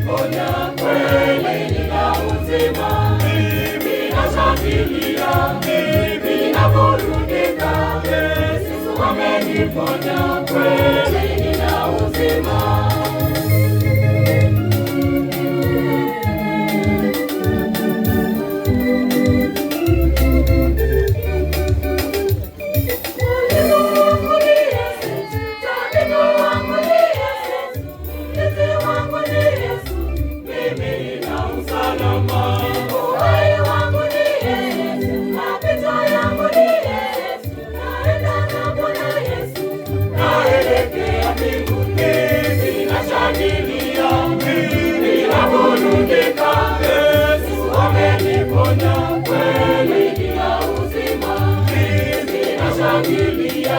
Ponya kweli nina uzima, ninashangilia, ninaburudika. Yesu ameniponya kweli nina uzima. Ponya kweli nina uzima, ninashangilia.